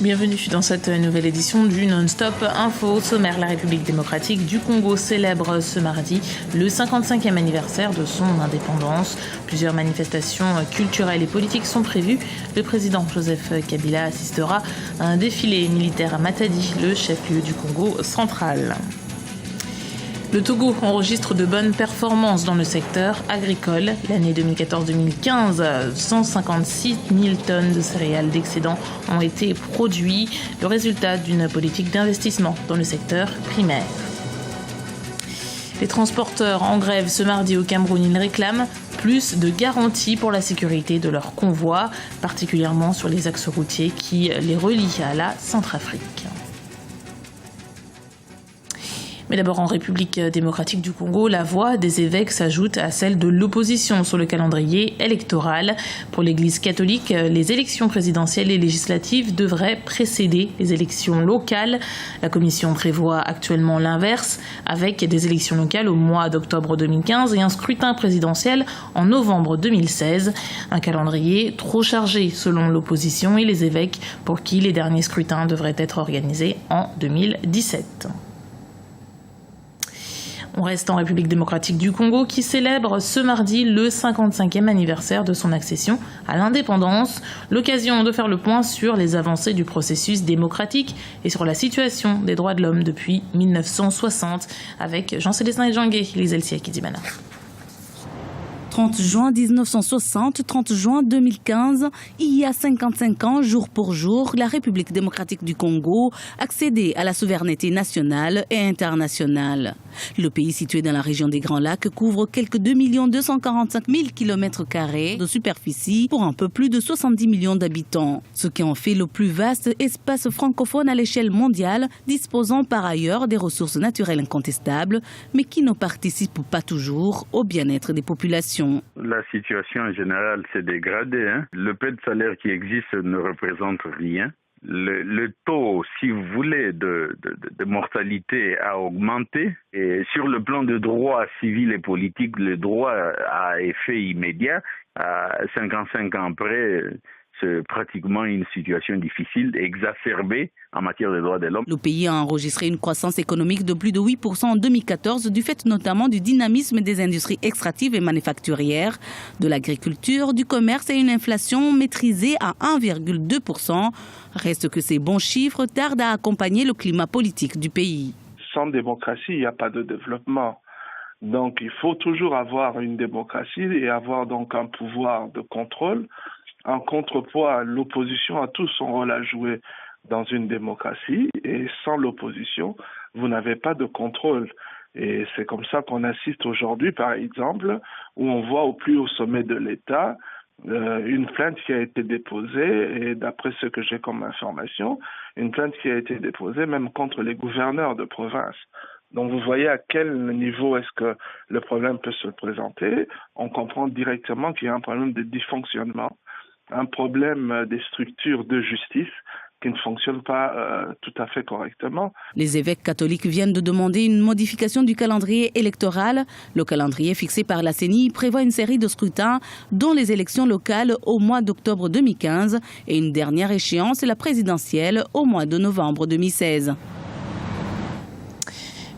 Bienvenue dans cette nouvelle édition du Non-Stop Info. Au sommaire, la République démocratique du Congo célèbre ce mardi le 55e anniversaire de son indépendance. Plusieurs manifestations culturelles et politiques sont prévues. Le président Joseph Kabila assistera à un défilé militaire à Matadi, le chef-lieu du Congo central. Le Togo enregistre de bonnes performances dans le secteur agricole. L'année 2014-2015, 156 000 tonnes de céréales d'excédent ont été produits, le résultat d'une politique d'investissement dans le secteur primaire. Les transporteurs en grève ce mardi au Cameroun, ils réclament plus de garanties pour la sécurité de leurs convois, particulièrement sur les axes routiers qui les relient à la Centrafrique. Mais d'abord, en République démocratique du Congo, la voix des évêques s'ajoute à celle de l'opposition sur le calendrier électoral. Pour l'Église catholique, les élections présidentielles et législatives devraient précéder les élections locales. La Commission prévoit actuellement l'inverse, avec des élections locales au mois d'octobre 2015 et un scrutin présidentiel en novembre 2016. Un calendrier trop chargé selon l'opposition et les évêques, pour qui les derniers scrutins devraient être organisés en 2017. On reste en République démocratique du Congo qui célèbre ce mardi le 55e anniversaire de son accession à l'indépendance. L'occasion de faire le point sur les avancées du processus démocratique et sur la situation des droits de l'homme depuis 1960 avec Jean-Célestin Edjanguet, Lisel Siakidimana. 30 juin 1960, 30 juin 2015, il y a 55 ans, jour pour jour, la République démocratique du Congo accédait à la souveraineté nationale et internationale. Le pays situé dans la région des Grands Lacs couvre quelques 2 245 000 km² de superficie pour un peu plus de 70 millions d'habitants, ce qui en fait le plus vaste espace francophone à l'échelle mondiale, disposant par ailleurs des ressources naturelles incontestables, mais qui ne participent pas toujours au bien-être des populations. La situation en général s'est dégradée. Le peu de salaire qui existe ne représente rien. Le taux, si vous voulez, de mortalité a augmenté. Et sur le plan de droits civils et politiques, le droit a effet immédiat. À 55 ans après, c'est pratiquement une situation difficile, exacerbée en matière de droits de l'homme. Le pays a enregistré une croissance économique de plus de 8% en 2014, du fait notamment du dynamisme des industries extractives et manufacturières, de l'agriculture, du commerce et une inflation maîtrisée à 1,2%. Reste que ces bons chiffres tardent à accompagner le climat politique du pays. Sans démocratie, il n'y a pas de développement. Donc il faut toujours avoir une démocratie et avoir donc un pouvoir de contrôle. En contrepoids, l'opposition a tout son rôle à jouer dans une démocratie et sans l'opposition, vous n'avez pas de contrôle. Et c'est comme ça qu'on assiste aujourd'hui, par exemple, où on voit au plus haut sommet de l'État une plainte qui a été déposée, et d'après ce que j'ai comme information, une plainte qui a été déposée même contre les gouverneurs de province. Donc vous voyez à quel niveau est-ce que le problème peut se présenter. On comprend directement qu'il y a un problème de dysfonctionnement, un problème des structures de justice qui ne fonctionnent pas tout à fait correctement. Les évêques catholiques viennent de demander une modification du calendrier électoral. Le calendrier fixé par la CENI prévoit une série de scrutins, dont les élections locales au mois d'octobre 2015 et une dernière échéance, la présidentielle, au mois de novembre 2016.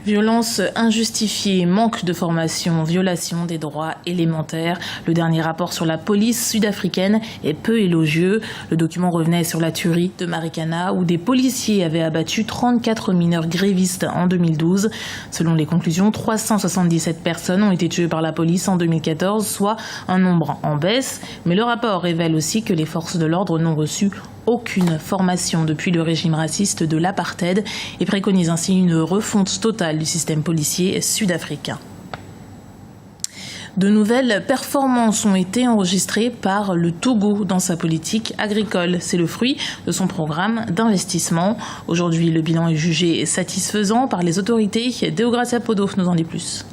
Violence injustifiée, manque de formation, violation des droits élémentaires. Le dernier rapport sur la police sud-africaine est peu élogieux. Le document revenait sur la tuerie de Marikana où des policiers avaient abattu 34 mineurs grévistes en 2012. Selon les conclusions, 377 personnes ont été tuées par la police en 2014, soit un nombre en baisse. Mais le rapport révèle aussi que les forces de l'ordre n'ont reçu aucune formation depuis le régime raciste de l'apartheid et préconise ainsi une refonte totale du système policier sud-africain. De nouvelles performances ont été enregistrées par le Togo dans sa politique agricole. C'est le fruit de son programme d'investissement. Aujourd'hui, le bilan est jugé satisfaisant par les autorités. Deogracia Podo nous en dit plus.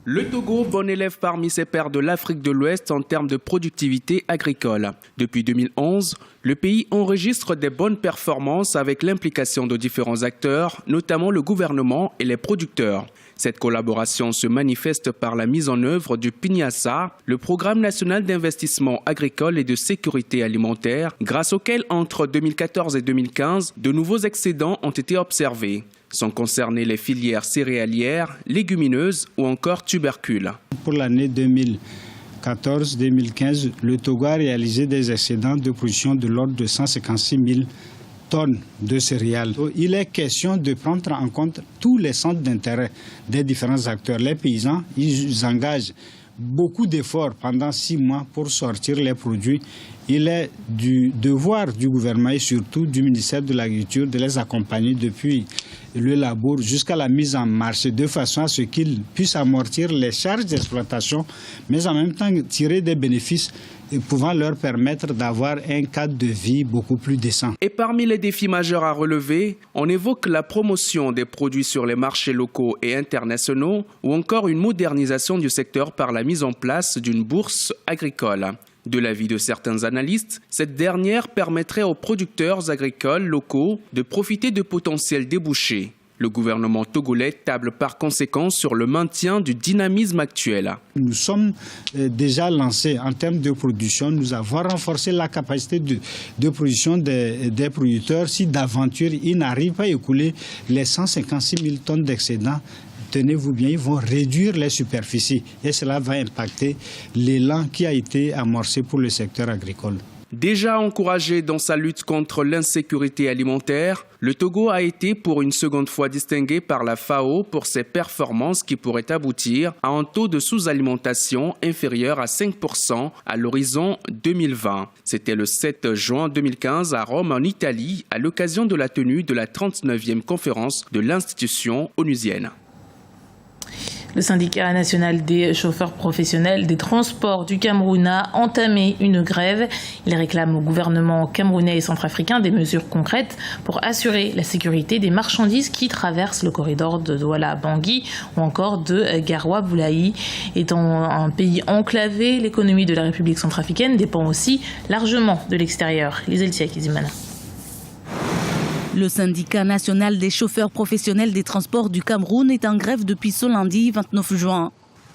Le Togo, bon élève parmi ses pairs de l'Afrique de l'Ouest en termes de productivité agricole. Depuis 2011, le pays enregistre des bonnes performances avec l'implication de différents acteurs, notamment le gouvernement et les producteurs. Cette collaboration se manifeste par la mise en œuvre du PNIASA, le Programme national d'investissement agricole et de sécurité alimentaire, grâce auquel, entre 2014 et 2015, de nouveaux excédents ont été observés. Sont concernées les filières céréalières, légumineuses ou encore tubercules. Pour l'année 2014-2015, le Togo a réalisé des excédents de production de l'ordre de 156 000 tonnes de céréales. Il est question de prendre en compte tous les centres d'intérêt des différents acteurs. Les paysans, ils engagent beaucoup d'efforts pendant 6 mois pour sortir les produits. Il est du devoir du gouvernement et surtout du ministère de l'Agriculture de les accompagner depuis le labour jusqu'à la mise en marché de façon à ce qu'ils puissent amortir les charges d'exploitation, mais en même temps tirer des bénéfices pouvant leur permettre d'avoir un cadre de vie beaucoup plus décent. Et parmi les défis majeurs à relever, on évoque la promotion des produits sur les marchés locaux et internationaux ou encore une modernisation du secteur par la mise en place d'une bourse agricole. De l'avis de certains analystes, cette dernière permettrait aux producteurs agricoles locaux de profiter de potentiels débouchés. Le gouvernement togolais table par conséquent sur le maintien du dynamisme actuel. Nous sommes déjà lancés en termes de production. Nous avons renforcé la capacité de production des producteurs. Si d'aventure ils n'arrivent pas à écouler les 156 000 tonnes d'excédents, tenez-vous bien, ils vont réduire les superficies et cela va impacter l'élan qui a été amorcé pour le secteur agricole. Déjà encouragé dans sa lutte contre l'insécurité alimentaire, le Togo a été pour une seconde fois distingué par la FAO pour ses performances qui pourraient aboutir à un taux de sous-alimentation inférieur à 5% à l'horizon 2020. C'était le 7 juin 2015 à Rome, en Italie, à l'occasion de la tenue de la 39e conférence de l'institution onusienne. Le syndicat national des chauffeurs professionnels des transports du Cameroun a entamé une grève. Il réclame au gouvernement camerounais et centrafricain des mesures concrètes pour assurer la sécurité des marchandises qui traversent le corridor de Douala-Bangui ou encore de Garoua-Boulaye. Étant un pays enclavé, l'économie de la République centrafricaine dépend aussi largement de l'extérieur. Lisel Kizimana. Le syndicat national des chauffeurs professionnels des transports du Cameroun est en grève depuis ce lundi 29 juin.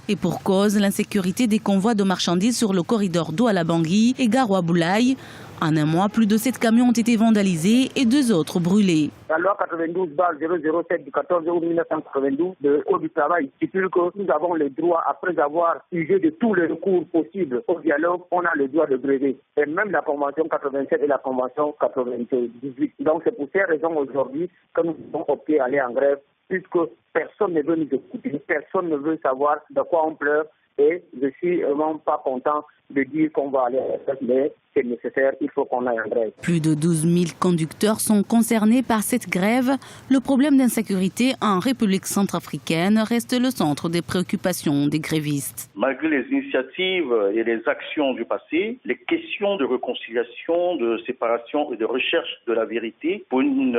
Et pour cause, l'insécurité des convois de marchandises sur le corridor Douala-Bangui et Garoua-Boulaye. En un mois, plus de 7 camions ont été vandalisés et 2 autres brûlés. La loi 92/007 du 14 août 1992 de Code du travail stipule que nous avons le droit, après avoir usé de tous les recours possibles au dialogue, on a le droit de gréver. Et même la Convention 87 et la Convention 98. Donc c'est pour ces raisons aujourd'hui que nous avons opté à aller en grève, puisque personne ne veut nous écouter, personne ne veut savoir de quoi on pleure. Et je suis vraiment pas content de dire qu'on va aller à la grève, mais c'est nécessaire, il faut qu'on aille en grève. Plus de 12 000 conducteurs sont concernés par cette grève. Le problème d'insécurité en République centrafricaine reste le centre des préoccupations des grévistes. Malgré les initiatives et les actions du passé, les questions de réconciliation, de séparation et de recherche de la vérité pour une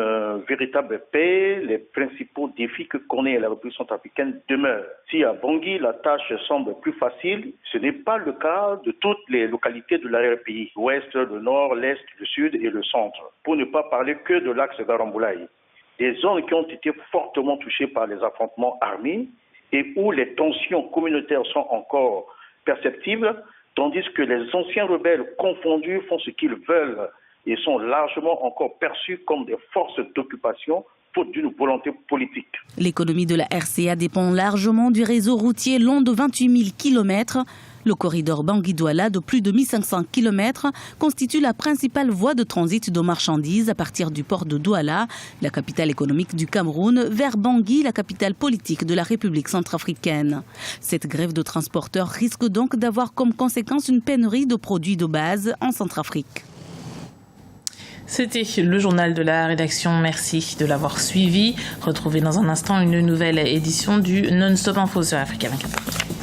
véritable paix, les principaux défis que connaît la République centrafricaine demeurent. Si à Bangui, la tâche semble plus facile, ce n'est pas le cas de toutes les localités de l'arrière-pays, l'ouest, le nord, l'est, le sud et le centre. Pour ne pas parler que de l'axe Garoua-Boulaye. Des zones qui ont été fortement touchées par les affrontements armés et où les tensions communautaires sont encore perceptibles, tandis que les anciens rebelles confondus font ce qu'ils veulent et sont largement encore perçus comme des forces d'occupation faute d'une volonté politique. L'économie de la RCA dépend largement du réseau routier long de 28 000 km. Le corridor Bangui-Douala de plus de 1500 km constitue la principale voie de transit de marchandises à partir du port de Douala, la capitale économique du Cameroun, vers Bangui, la capitale politique de la République centrafricaine. Cette grève de transporteurs risque donc d'avoir comme conséquence une pénurie de produits de base en Centrafrique. C'était le journal de la rédaction. Merci de l'avoir suivi. Retrouvez dans un instant une nouvelle édition du Non-Stop Info sur Africa 24.